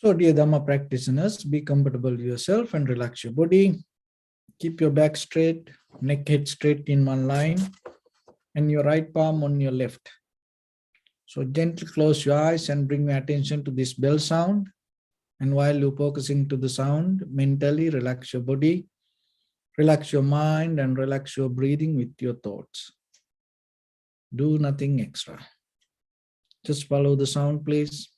So, dear Dhamma practitioners, be comfortable with yourself and relax your body. Keep your back straight, neck head straight in one line, and your right palm on your left. So, gently close your eyes and bring your attention to this bell sound. And while you're focusing to the sound, mentally relax your body, relax your mind, and relax your breathing with your thoughts. Do nothing extra. Just follow the sound, please.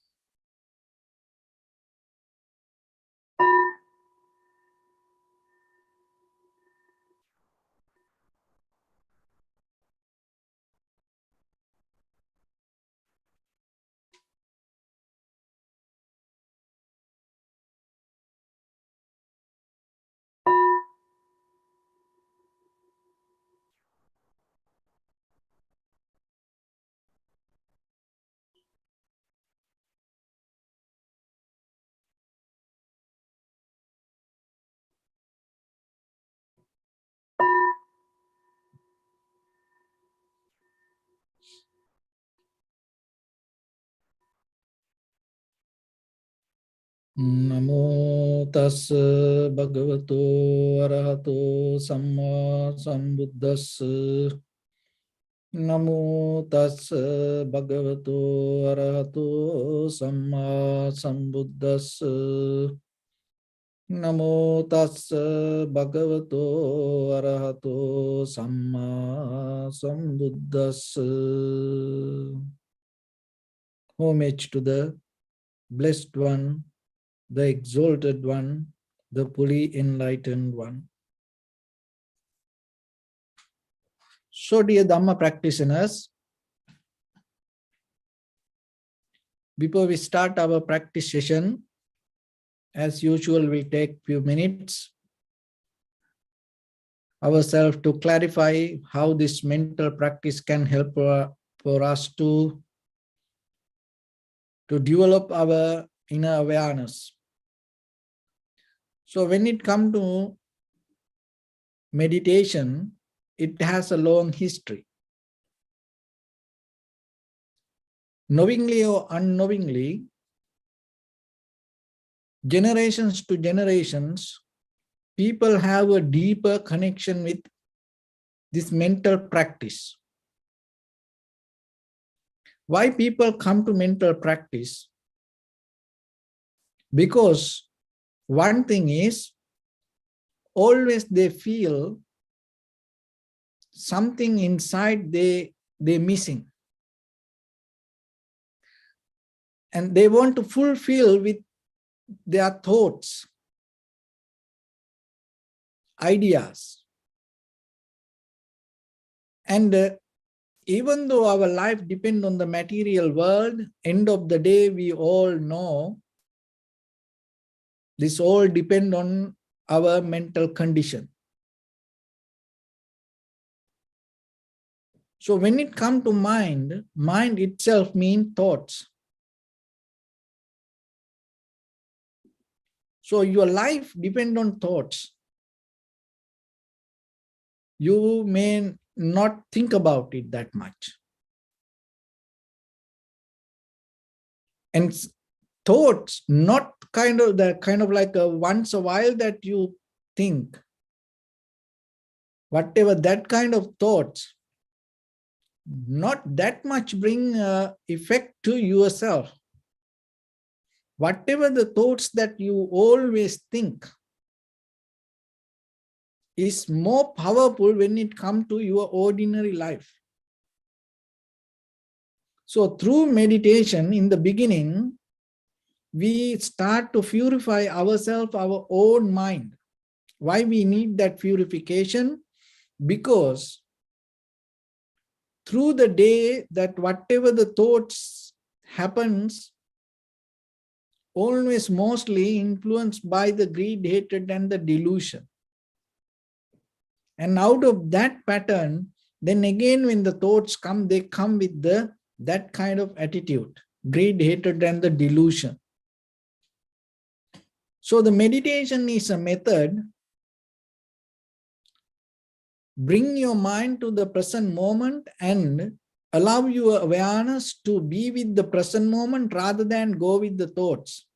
Namo tassa bhagavato arahato samma sambuddhassa. Namo tassa bhagavato arahato samma sambuddhassa. Namo tassa bhagavato arahato samma sambuddhassa. Homage to the Blessed One, the Exalted One, the fully enlightened One. So, dear Dhamma practitioners, before we start our practice session, as usual, we take few minutes ourselves to clarify how this mental practice can help for us to develop our inner awareness. So when it comes to meditation, it has a long history. Knowingly or unknowingly, generations to generations, people have a deeper connection with this mental practice. Why people come to mental practice? Because one thing is, always they feel something inside they're missing. And they want to fulfill with their thoughts, ideas. And even though our life depends on the material world, end of the day, we all know this all depends on our mental condition. So when it comes to mind, mind itself means thoughts. So your life depends on thoughts. You may not think about it that much. And thoughts, not kind of like a once a while that you think. Whatever that kind of thoughts, not that much bring effect to yourself. Whatever the thoughts that you always think is more powerful when it comes to your ordinary life. So through meditation, in the beginning, we start to purify ourselves, our own mind. Why we need that purification? Because through the day, that whatever the thoughts happens, always mostly influenced by the greed, hatred, and the delusion. And out of that pattern, then again when the thoughts come, they come with that kind of attitude, greed, hatred, and the delusion. So the meditation is a method. Bring your mind to the present moment and allow your awareness to be with the present moment rather than go with the thoughts.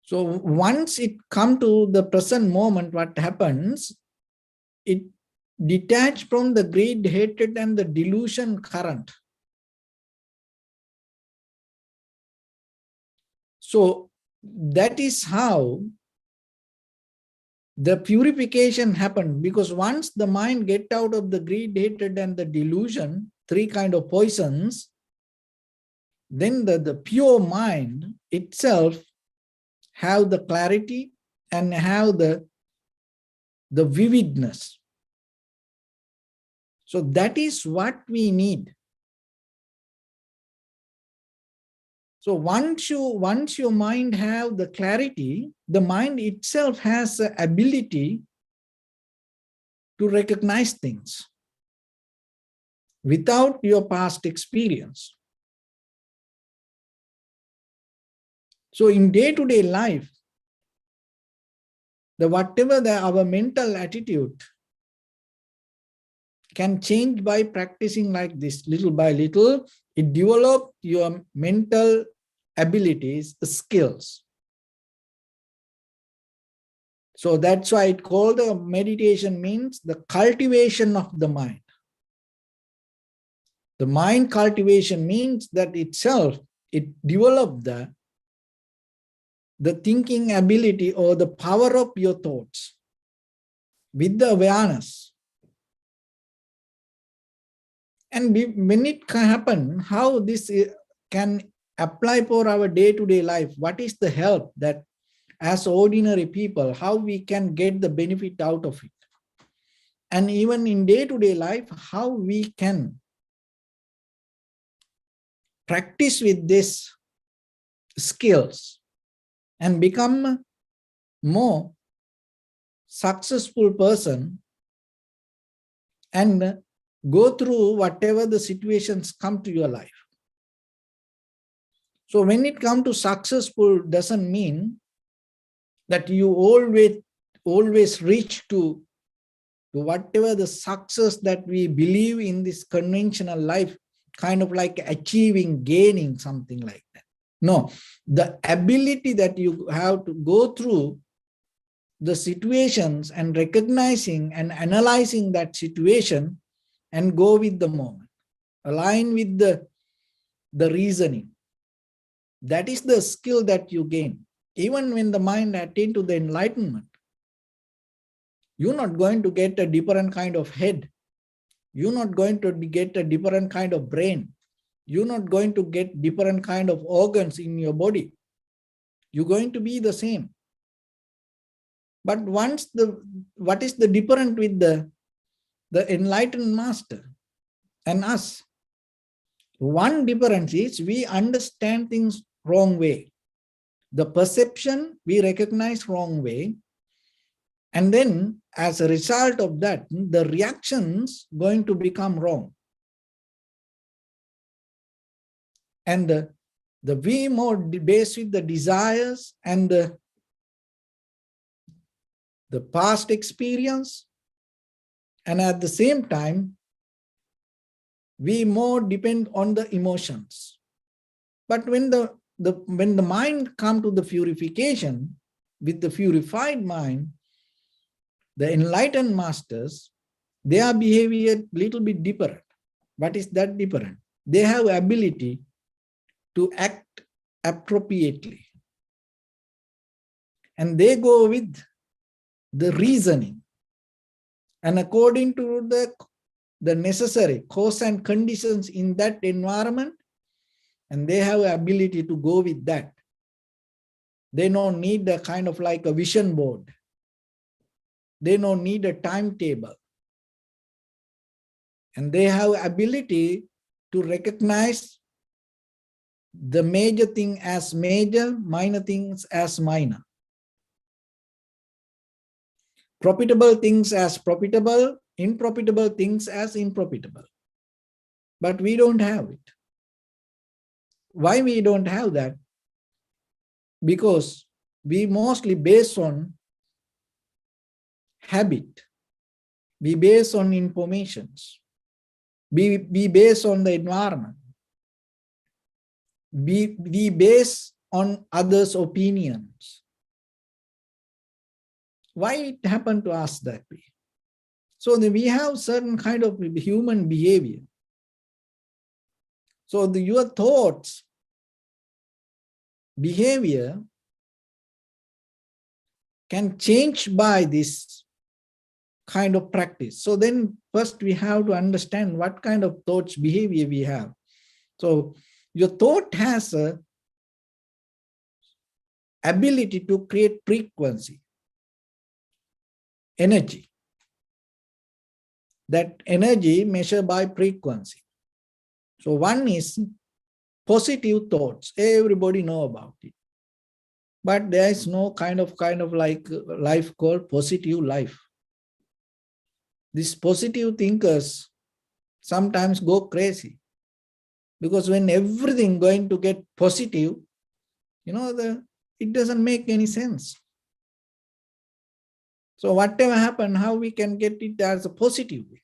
So once it come to the present moment, what happens? It detached from the greed, hatred, and the delusion current. So that is how the purification happened, because once the mind get out of the greed, hatred, and the delusion, three kind of poisons, then the pure mind itself have the clarity and have the vividness. So that is what we need. So once your mind have the clarity, the mind itself has the ability to recognize things without your past experience. So in day-to-day life, our mental attitude can change by practicing like this, little by little. It develop your mental abilities, skills. So that's why it called the meditation means the cultivation of the mind. The mind cultivation means that itself, it developed the thinking ability or the power of your thoughts with the awareness. And when it can happen, how this can apply for our day-to-day life, what is the help that as ordinary people, how we can get the benefit out of it? And even in day-to-day life, how we can practice with these skills and become more successful person and go through whatever the situations come to your life. So when it comes to successful, doesn't mean that you always reach to whatever the success that we believe in this conventional life, kind of like achieving, gaining, something like that. No, the ability that you have to go through the situations and recognizing and analyzing that situation and go with the moment, align with the reasoning. That is the skill that you gain. Even when the mind attain to the enlightenment, you're not going to get a different kind of head. You're not going to get a different kind of brain. You're not going to get different kind of organs in your body. You're going to be the same. But what is the difference with the enlightened master and us? One difference is we understand things wrong way. The perception we recognize wrong way. And then as a result of that, the reactions going to become wrong. And the we more based with the desires and the past experience. And at the same time, we more depend on the emotions. But when the mind come to the purification, with the purified mind, the enlightened masters, their behavior little bit different. What is that different? They have ability to act appropriately. And they go with the reasoning. And according to the necessary cause and conditions in that environment, and they have ability to go with that. They don't need a kind of like a vision board. They don't need a timetable. And they have ability to recognize the major thing as major, minor things as minor. Profitable things as profitable, unprofitable things as unprofitable. But we don't have it. Why we don't have that? Because we mostly base on habit. We base on informations. We base on the environment. We base on others' opinions. Why it happened to us that way? So we have certain kind of human behavior. So your thoughts, behavior can change by this kind of practice. So then first we have to understand what kind of thoughts, behavior we have. So your thought has a ability to create frequency, energy. That energy measured by frequency. So one is positive thoughts. Everybody know about it. But there is no kind of like life called positive life. These positive thinkers sometimes go crazy. Because when everything going to get positive, it doesn't make any sense. So whatever happened, how we can get it as a positive way?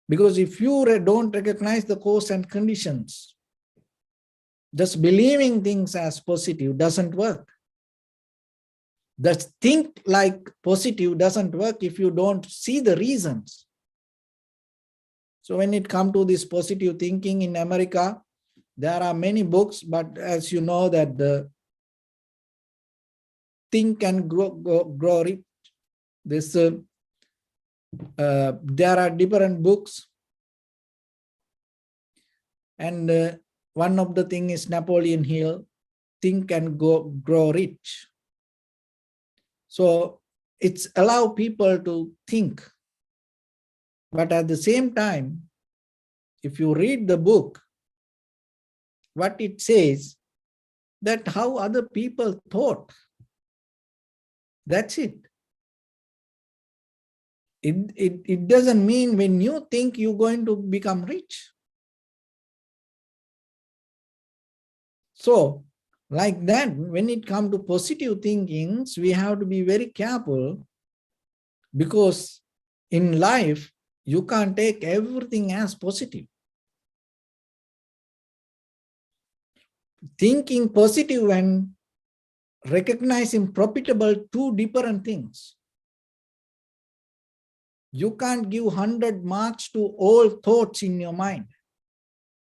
Because if you don't recognize the cause and conditions, just believing things as positive doesn't work. Just think like positive doesn't work if you don't see the reasons. So when it comes to this positive thinking in America, there are many books, but as you know that the Think and Grow Rich, there are different books. And one of the thing is Napoleon Hill, Think and Grow Rich. So it's allow people to think. But at the same time, if you read the book, what it says, that how other people thought. That's it. It doesn't mean when you think you're going to become rich. So, like that, when it comes to positive thinkings, we have to be very careful, because in life, you can't take everything as positive. Thinking positive and recognizing profitable, two different things. You can't give 100 marks to all thoughts in your mind.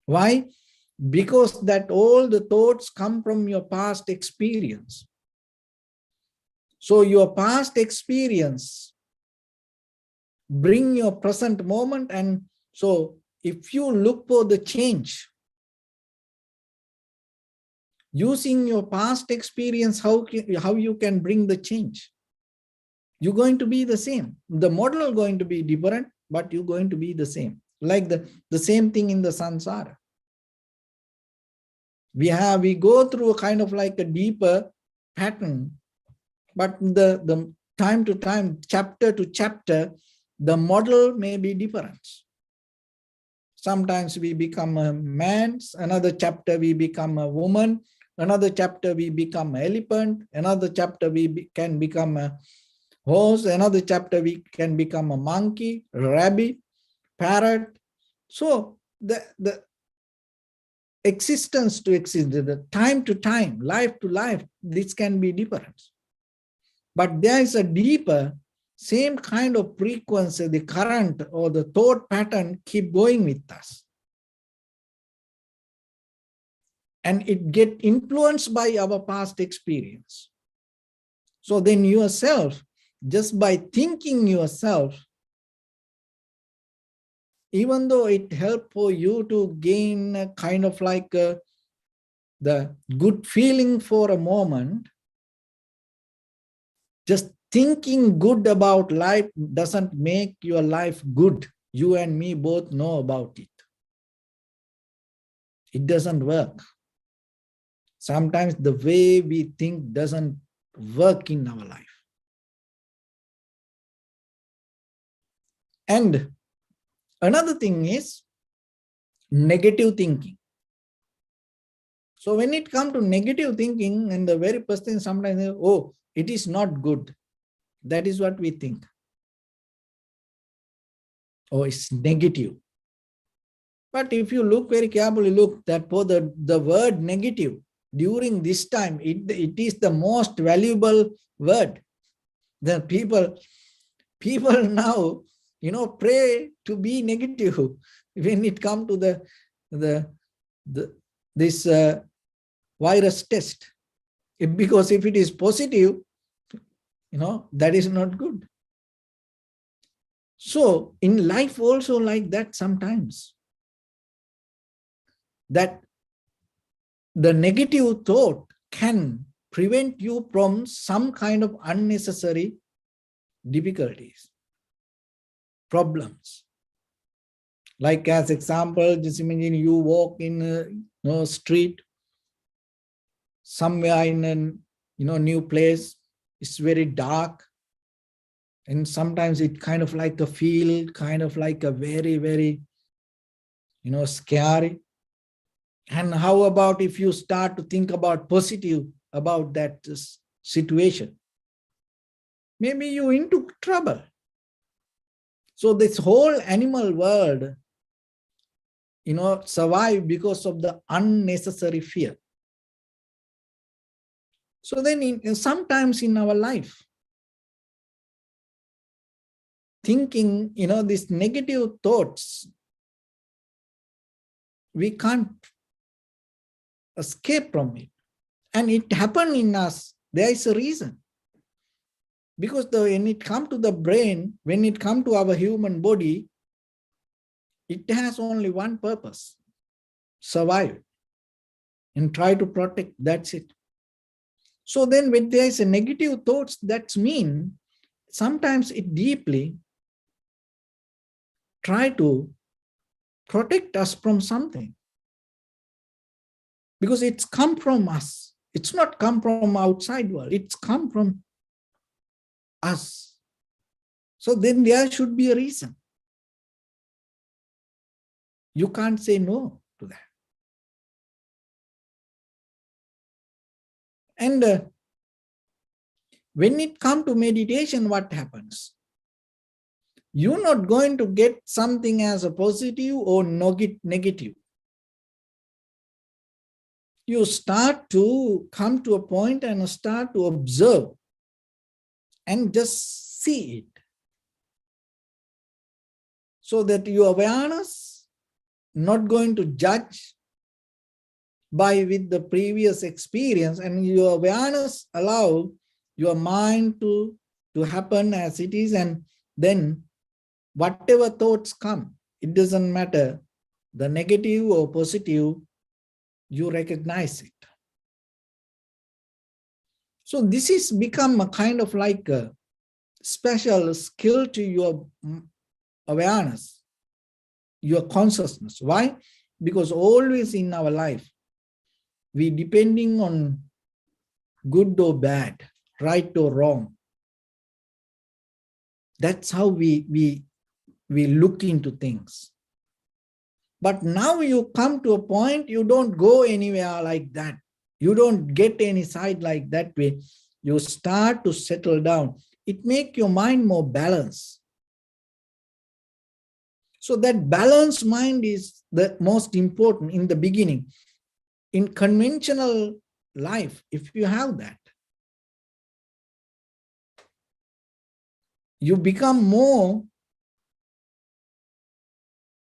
Why? Because that all the thoughts come from your past experience. So your past experience bring your present moment, and so if you look for the change, using your past experience, how you can bring the change? You're going to be the same. The model is going to be different, but you're going to be the same. Like the same thing in the samsara. We go through a kind of like a deeper pattern, but the time to time, chapter to chapter, the model may be different. Sometimes we become a man, another chapter we become a woman, another chapter we become an elephant, another chapter we can become a horse, another chapter we can become a monkey, rabbit, parrot. So the existence to exist, the time to time, life to life, this can be different. But there is a deeper, same kind of frequency, the current or the thought pattern keep going with us. And it get influenced by our past experience. So then yourself, just by thinking yourself, even though it helps for you to gain a kind of like the good feeling for a moment, just thinking good about life doesn't make your life good. You and me both know about it. It doesn't work. Sometimes the way we think doesn't work in our life. And another thing is negative thinking. So when it comes to negative thinking, and the very first thing sometimes, oh, it is not good. That is what we think. Oh, it's negative. But if you look very carefully, look that for the word negative, during this time, it is the most valuable word. The people now, pray to be negative when it comes to the this virus test. Because if it is positive, that is not good. So in life also like that sometimes, that the negative thought can prevent you from some kind of unnecessary difficulties, problems. Like as example, just imagine you walk in a street somewhere in a new place. It's very dark, and sometimes it kind of like a feel kind of like a very, very scary. And how about if you start to think about positive about that situation? Maybe you into trouble. So this whole animal world, survive because of the unnecessary fear. So then sometimes in our life, thinking, these negative thoughts, we can't escape from it. And it happened in us. There is a reason. Because when it comes to the brain, when it comes to our human body, it has only one purpose: survive and try to protect. That's it. So then when there is a negative thoughts, that's mean sometimes it deeply try to protect us from something. Because it's come from us. It's not come from outside world. It's come from us. So then there should be a reason. You can't say no to that. And when it comes to meditation, what happens? You're not going to get something as a positive or negative. You start to come to a point and start to observe and just see it. So that your awareness not going to judge with the previous experience, and your awareness allow your mind to happen as it is, and then whatever thoughts come, it doesn't matter, the negative or positive, you recognize it. So this is become a kind of like a special skill to your awareness, your consciousness. Why? Because always in our life, we depending on good or bad, right or wrong. That's how we look into things. But now you come to a point, you don't go anywhere like that. You don't get any side like that way. You start to settle down. It makes your mind more balanced. So that balanced mind is the most important in the beginning. In conventional life, if you have that, you become more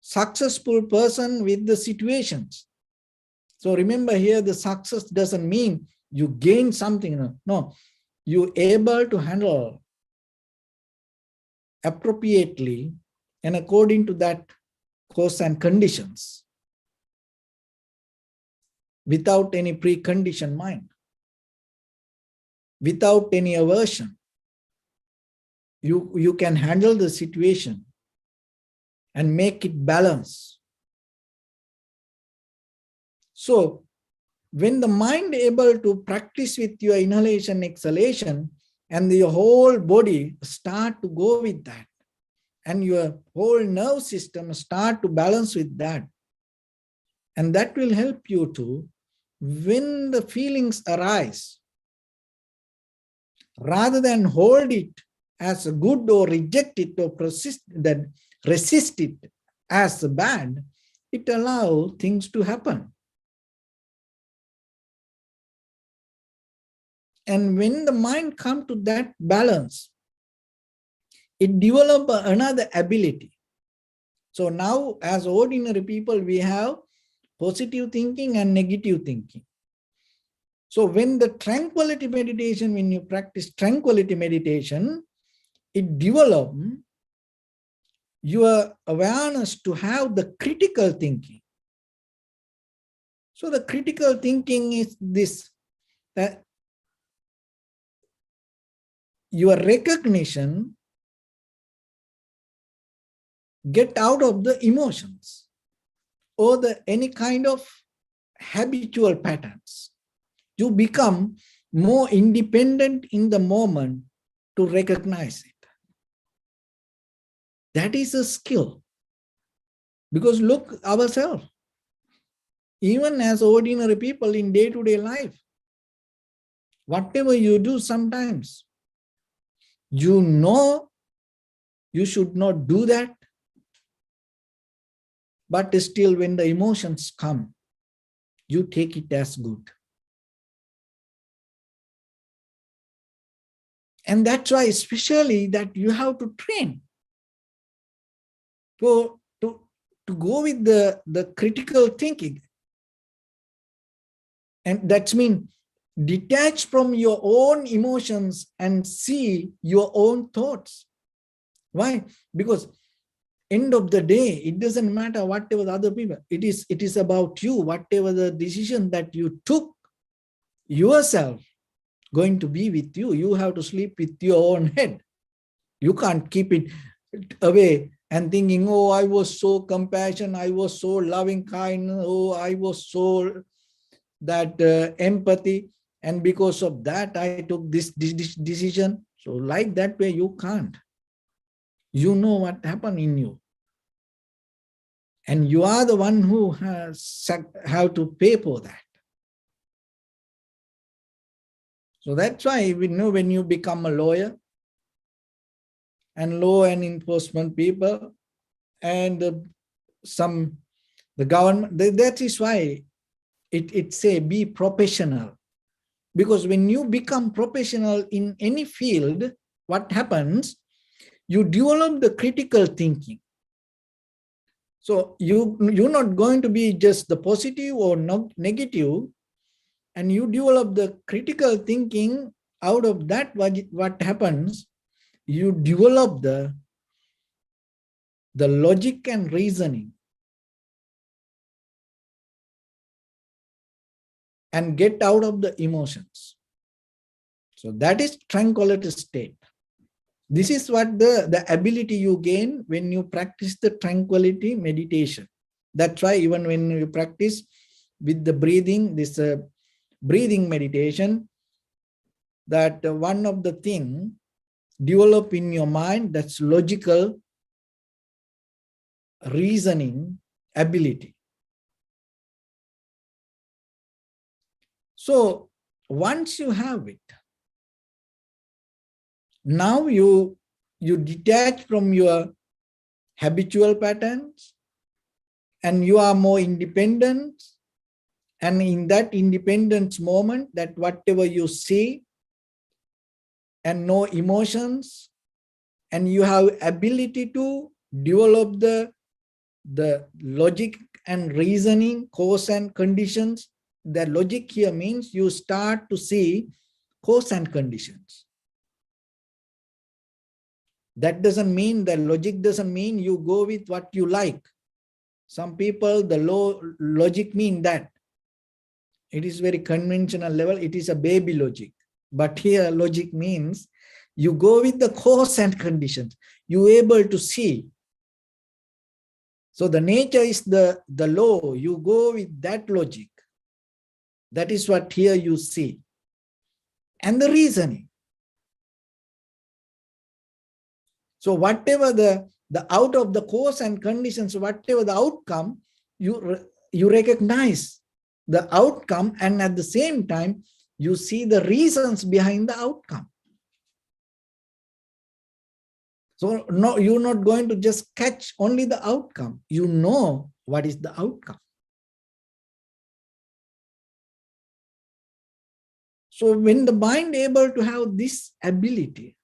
successful person with the situations. So remember here, the success doesn't mean you gain something. No, you're able to handle appropriately and according to that cause and conditions without any preconditioned mind, without any aversion. You can handle the situation and make it balance. So when the mind able to practice with your inhalation, exhalation, and your whole body start to go with that, and your whole nerve system start to balance with that, and that will help you to, when the feelings arise, rather than hold it as a good or reject it or resist it as bad, it allows things to happen. And when the mind comes to that balance, it develops another ability. So now as ordinary people, we have positive thinking and negative thinking. So when the tranquility meditation, when you practice tranquility meditation, it develops your awareness to have the critical thinking. So the critical thinking is this, that your recognition get out of the emotions or the any kind of habitual patterns. You become more independent in the moment to recognize it. That is a skill. Because look ourselves, even as ordinary people in day-to-day life, whatever you do sometimes, you know you should not do that, but still when the emotions come, you take it as good. And that's why especially that you have to train to go with the critical thinking. And that means detach from your own emotions and see your own thoughts. Why? Because end of the day, it doesn't matter whatever the other people, it is about you, whatever the decision that you took yourself going to be with you. You have to sleep with your own head. You can't keep it away and thinking, oh, I was so compassionate, I was so loving kind, oh, I was so that empathy, and because of that I took this decision. So like that way you can't. You know what happened in you, and you are the one who has have to pay for that. So that's why we know when you become a lawyer and law and enforcement people and the government, that is why it say be professional. Because when you become professional in any field, what happens? You develop the critical thinking. So you're not going to be just the positive or negative, and you develop the critical thinking. Out of that, what happens? You develop the logic and reasoning and get out of the emotions. So that is tranquility state. This is what the ability you gain when you practice the tranquility meditation. That's why even when you practice with the breathing, this breathing meditation, that one of the thing develop in your mind, that's logical reasoning ability. So once you have it, now you detach from your habitual patterns and you are more independent. And in that independence moment, that whatever you see and no emotions, and you have ability to develop the logic and reasoning, cause and conditions. The logic here means you start to see cause and conditions. That doesn't mean, the logic doesn't mean you go with what you like. Some people, the logic mean that. It is very conventional level. It is a baby logic. But here logic means you go with the cause and conditions. You're able to see. So the nature is the law. You go with that logic. That is what here you see. And the reasoning. So whatever the out of the cause and conditions, whatever the outcome, you recognize the outcome, and at the same time, you see the reasons behind the outcome. So no, you're not going to just catch only the outcome. You know what is the outcome. So when the mind able to have this ability,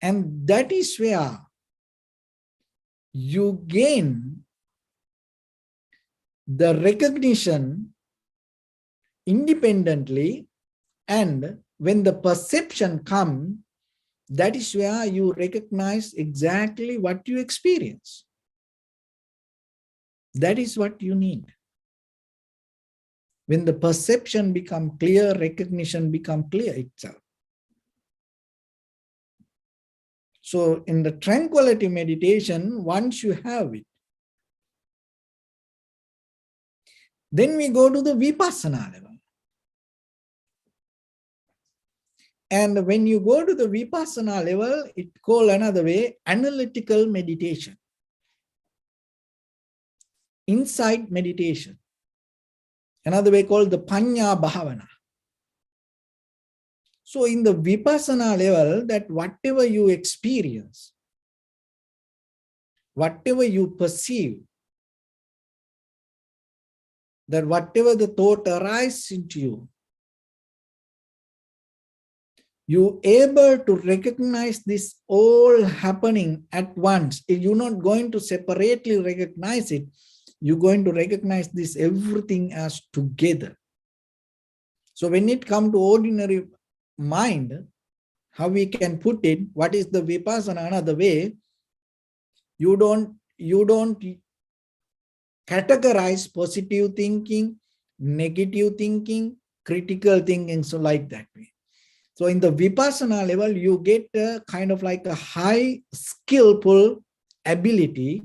And that is where you gain the recognition independently, and when the perception comes, that is where you recognize exactly what you experience. That is what you need. When the perception becomes clear, recognition becomes clear itself. So in the tranquility meditation, once you have it, then we go to the vipassana level. And when you go to the vipassana level, it's called another way, analytical meditation, insight meditation. Another way called the panya bhavana. So in the vipassana level, that whatever you experience, whatever you perceive, that whatever the thought arises into you, you're able to recognize this all happening at once. If you're not going to separately recognize it, you're going to recognize this everything as together. So when it comes to ordinary mind, how we can put it, what is the vipassana? Another way, you don't categorize positive thinking, negative thinking, critical thinking, so like that way. So in the vipassana level, you get a kind of like a high skillful ability,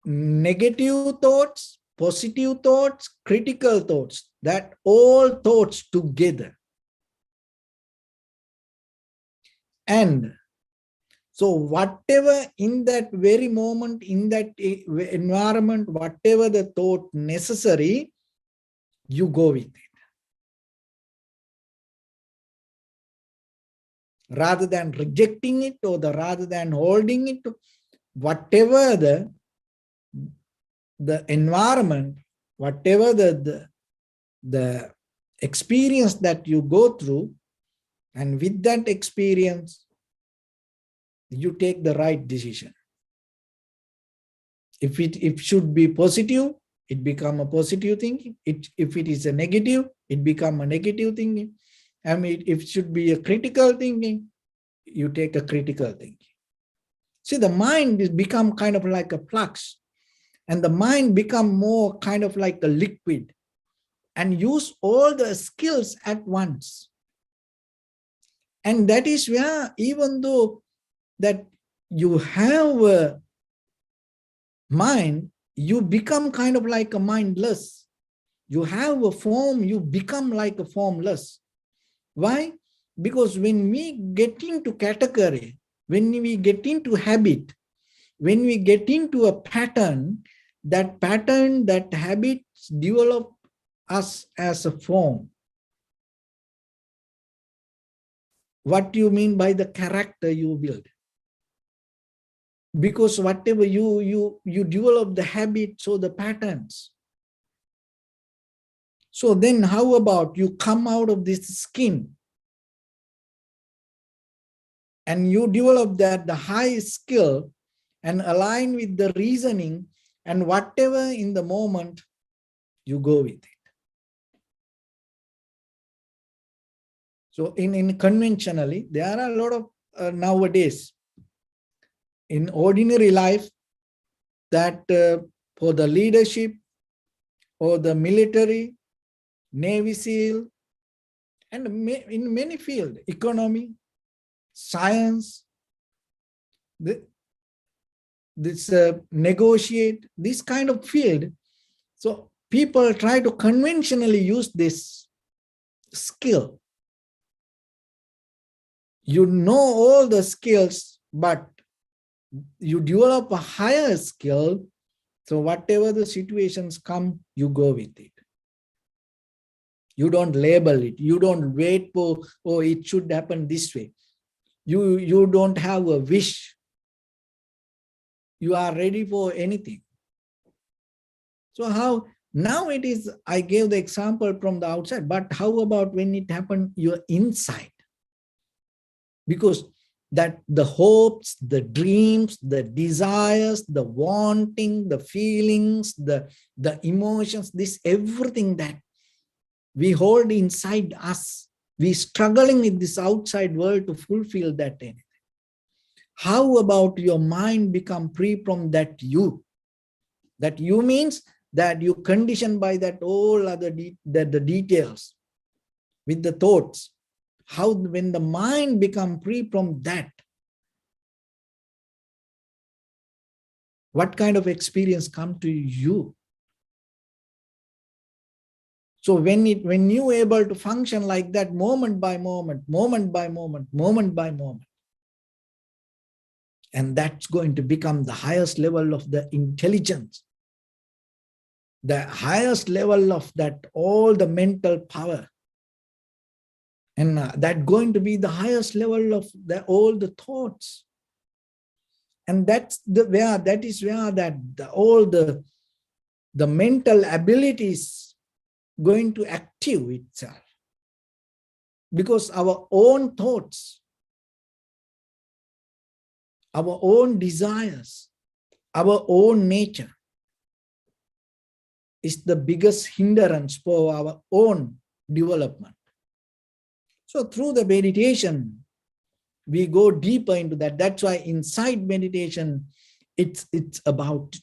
negative thoughts, positive thoughts, critical thoughts, that all thoughts together. And so whatever in that very moment, in that environment, whatever the thought necessary, you go with it. Rather than rejecting it or rather than holding it, whatever the environment, whatever the experience that you go through, and with that experience, you take the right decision. If it should be positive, it become a positive thinking. If it is a negative, it become a negative thinking. I mean, if it should be a critical thinking, you take a critical thinking. See, the mind is become kind of like a flux, and the mind become more kind of like a liquid, and use all the skills at once. And that is where, even though that you have a mind, you become kind of like a mindless. You have a form, you become like a formless. Why? Because when we get into category, when we get into habit, when we get into a pattern, that habit develop us as a form. What do you mean by the character you build? Because whatever you develop the habits or the patterns. So then how about you come out of this skin and you develop that the high skill and align with the reasoning, and whatever in the moment, you go with it. So in conventionally, there are a lot of nowadays in ordinary life that for the leadership or the military, Navy SEAL, and in many fields, economy, science, this negotiate, this kind of field. So people try to conventionally use this skill. You know all the skills, but you develop a higher skill. So whatever the situations come, you go with it. You don't label it. You don't wait for, oh, it should happen this way. You don't have a wish. You are ready for anything. So how Now it is, I gave the example from the outside, but how about when it happened your inside? Because that the hopes, the dreams, the desires, the wanting, the feelings, the emotions, this everything that we hold inside us, we struggling in this outside world to fulfill that anything. How about your mind become free from that you? That you means that you conditioned by that all other the details with the thoughts. How when the mind become free from that, what kind of experience come to you? So when you able to function like that, moment by moment, moment by moment, moment by moment, and that's going to become the highest level of the intelligence, the highest level of that all the mental power, and that going to be the highest level of all the thoughts. And that's that is where all the mental abilities going to active itself, because our own thoughts, our own desires, our own nature is the biggest hindrance for our own development. So through the meditation, we go deeper into that. That's why inside meditation, it's about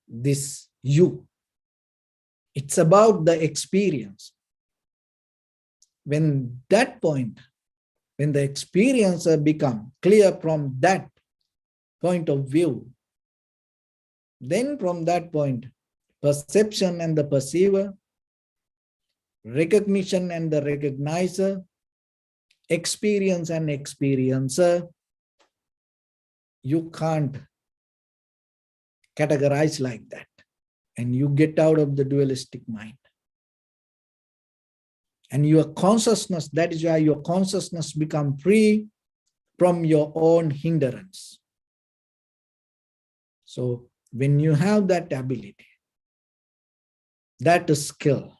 this you. It's about the experience. When that point, when the experiencer become clear from that point of view, then from that point, perception and the perceiver, recognition and the recognizer, experience and experiencer, you can't categorize like that. And you get out of the dualistic mind. And your consciousness, that is why your consciousness become free from your own hindrance. So when you have that ability, that skill,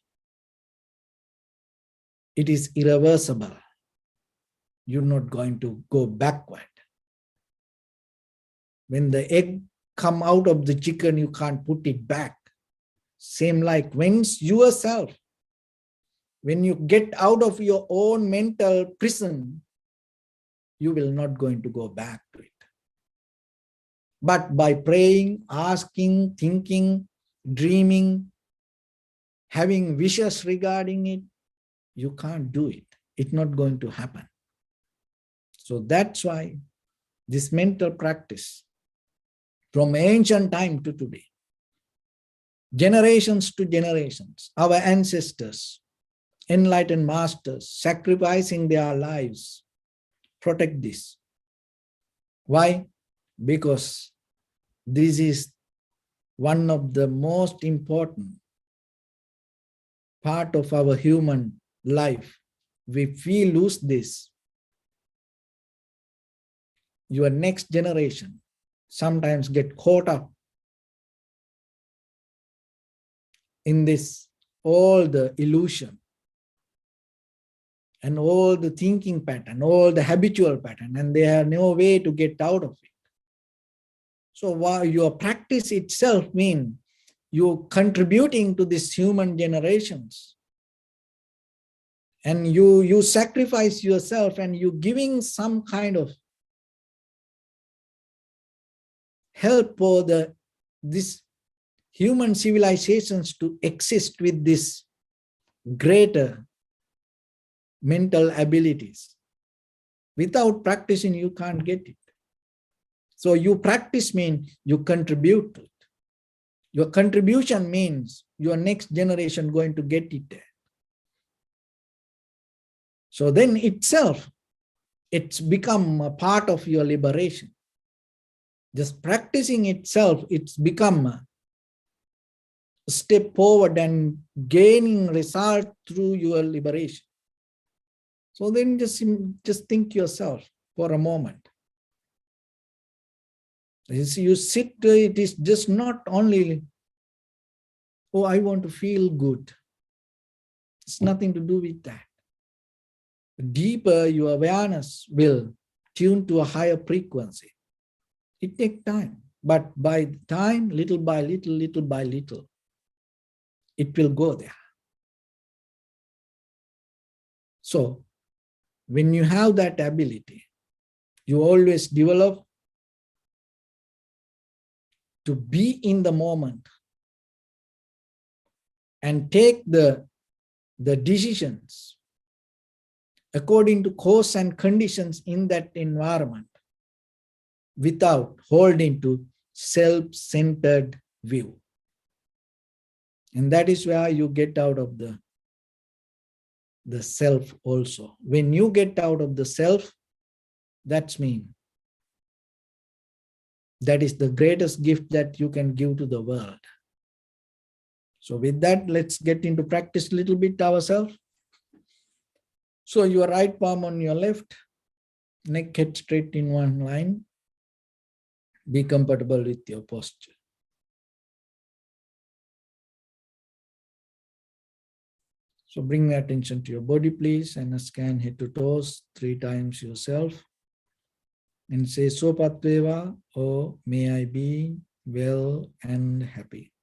it is irreversible. You're not going to go backward. When the egg come out of the chicken, you can't put it back. Same like when yourself, when you get out of your own mental prison, you will not going to go back to it. But by praying, asking, thinking, dreaming, having wishes regarding it, you can't do it. It's not going to happen. So that's why this mental practice, from ancient time to today, generations to generations, our ancestors, enlightened masters, sacrificing their lives, protect this. Why? Because this is one of the most important part of our human life. If we lose this, your next generation sometimes get caught up in this, all the illusion and all the thinking pattern, all the habitual pattern, and they have no way to get out of it. So while your practice itself means you're contributing to this human generations, and you sacrifice yourself and you're giving some kind of help for this human civilizations to exist with this greater mental abilities. Without practicing, you can't get it. So you practice means you contribute to it. Your contribution means your next generation going to get it there. So then itself, it's become a part of your liberation. Just practicing itself, it's become a step forward and gaining result through your liberation. So then just think yourself for a moment. You sit, it is just not only Oh, I want to feel good. It's nothing to do with that. The deeper your awareness will tune to a higher frequency. It takes time. But by the time, little by little, it will go there. So when you have that ability, you always develop to be in the moment and take the decisions according to cause and conditions in that environment without holding to self-centered view. And that is where you get out of the self also. When you get out of the self, that's mean that is the greatest gift that you can give to the world. So with that, let's get into practice a little bit ourselves. So your right palm on your left, neck head straight in one line. Be comfortable with your posture. So bring your attention to your body, please, and scan head to toes 3 times yourself. And say, Sopatveva, or may I be well and happy.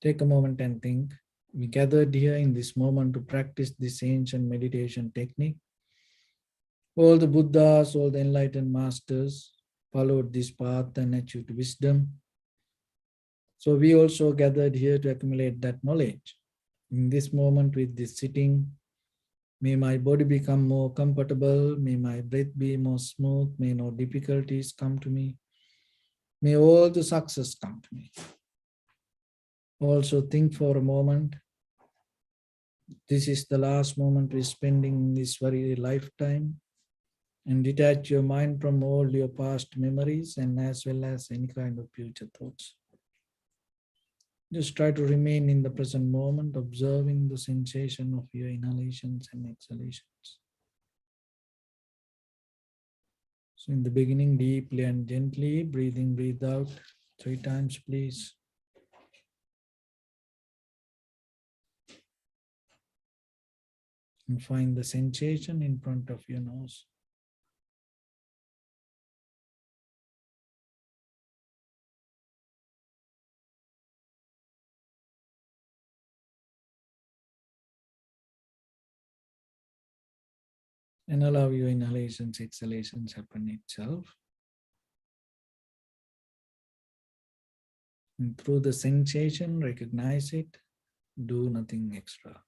Take a moment and think. We gathered here in this moment to practice this ancient meditation technique. All the Buddhas, all the enlightened masters followed this path and achieved wisdom. So we also gathered here to accumulate that knowledge. In this moment with this sitting, may my body become more comfortable, may my breath be more smooth, may no difficulties come to me, may all the success come to me. Also think for a moment, this is the last moment we're spending in this very lifetime, and detach your mind from all your past memories and as well as any kind of future thoughts. Just try to remain in the present moment, observing the sensation of your inhalations and exhalations. So in the beginning, deeply and gently, breathe in, breathe out 3 times, please. And find the sensation in front of your nose. And allow your inhalations, exhalations happen itself. And through the sensation, recognize it, do nothing extra.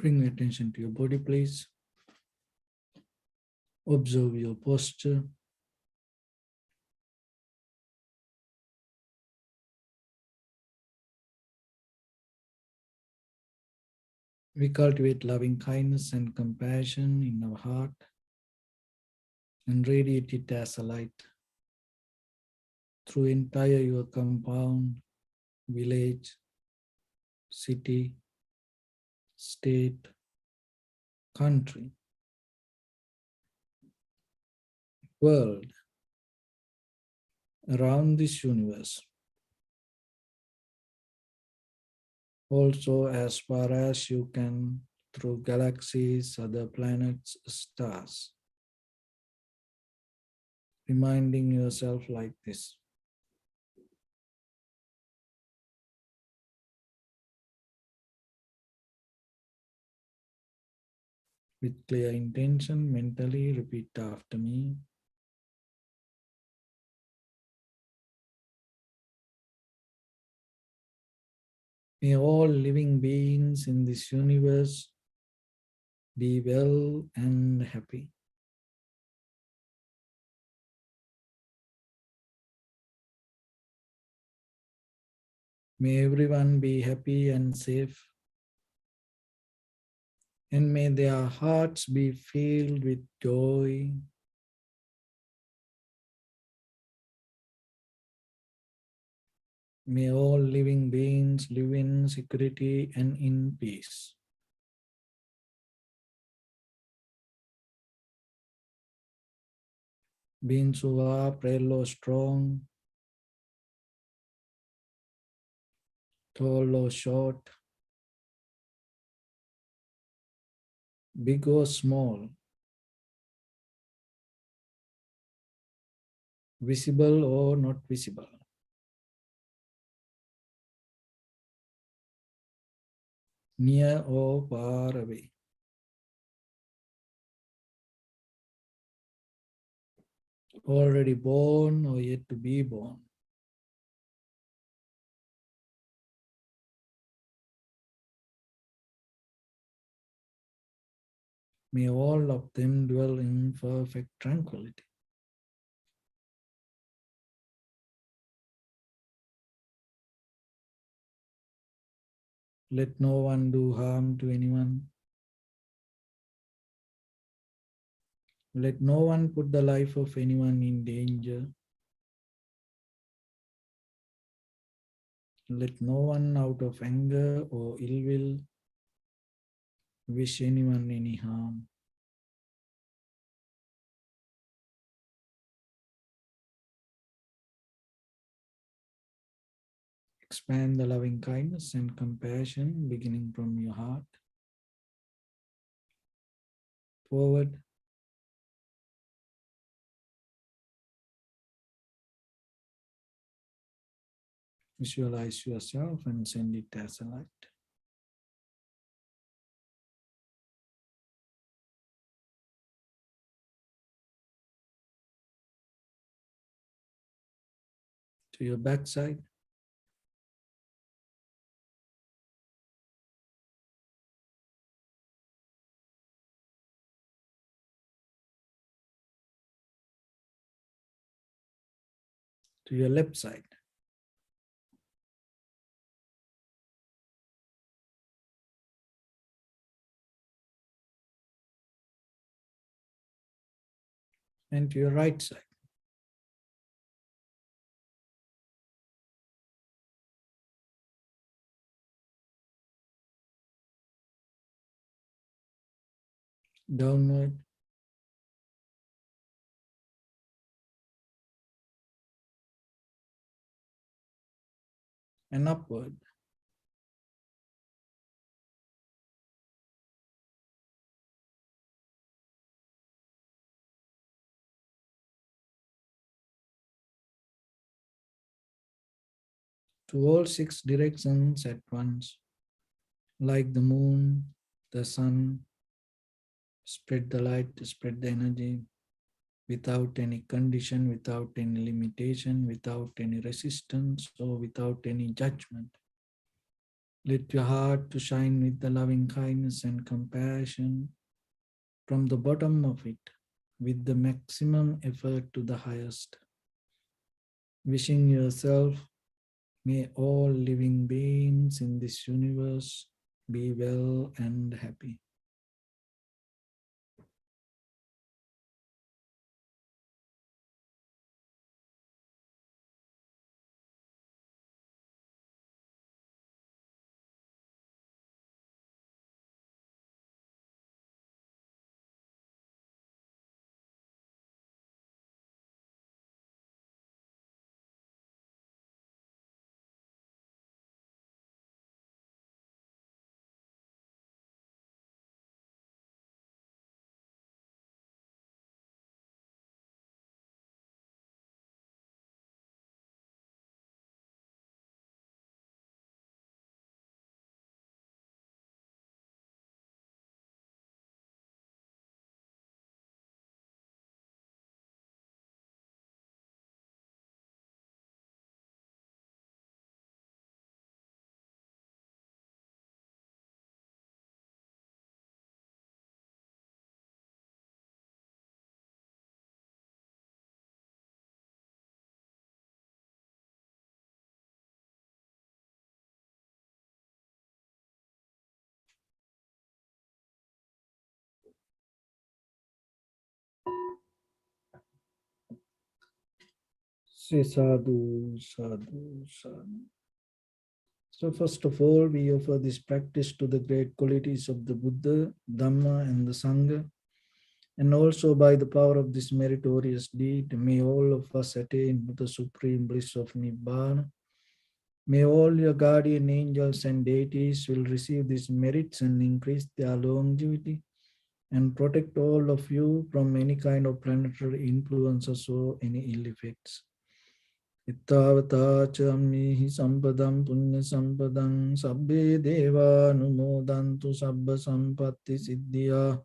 Bring attention to your body, please. Observe your posture. We cultivate loving kindness and compassion in our heart and radiate it as a light through entire your compound, village, city, state, country, world, around this universe. Also, as far as you can, through galaxies, other planets, stars. Reminding yourself like this. With clear intention, mentally repeat after me. May all living beings in this universe be well and happy. May everyone be happy and safe. And may their hearts be filled with joy. May all living beings live in security and in peace. Beings who are frail or strong, tall or short, big or small, visible or not visible, near or far away. Already born or yet to be born. May all of them dwell in perfect tranquility. Let no one do harm to anyone. Let no one put the life of anyone in danger. Let no one out of anger or ill will wish anyone any harm. Expand the loving kindness and compassion beginning from your heart forward. Visualize yourself and send it as a light. To your backside. To your left side. And to your right side. Downward. And upward. To all 6 directions at once. Like the moon, the sun, spread the light, spread the energy without any condition, without any limitation, without any resistance, or without any judgment. Let your heart to shine with the loving kindness and compassion from the bottom of it, with the maximum effort to the highest. Wishing yourself, may all living beings in this universe be well and happy. Say sadhu, sadhu, sadhu. So first of all, we offer this practice to the great qualities of the Buddha, Dhamma, and the Sangha. And also by the power of this meritorious deed, may all of us attain to the supreme bliss of Nibbana. May all your guardian angels and deities will receive these merits and increase their longevity and protect all of you from any kind of planetary influences or any ill effects. Ittavata chammihi sampadam punya sampadam sabbe deva numodantu sabba sampatti siddhya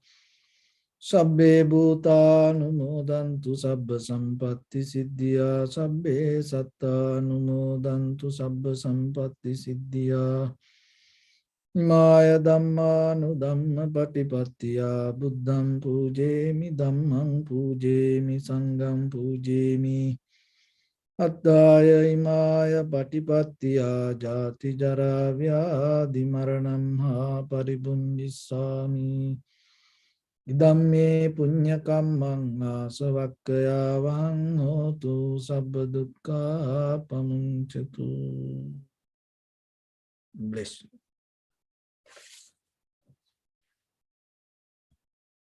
sabbe bhuta numodantu sabba sampatti siddhya sabbe satta numodantu sabba sampatti siddhya Maya Dhamma nu Dhamma Patipattiya Buddham Pujemi Dhammam Pujemi Sangam Pujemi Attaya Imaya Patipattiya Jati Jara Vyadhi Maranam Ha Paribundisami Idhamme Punya Kammang Asavakkaya Vahang Hotu Sabba Dukkha Pamunchatu. Bless you.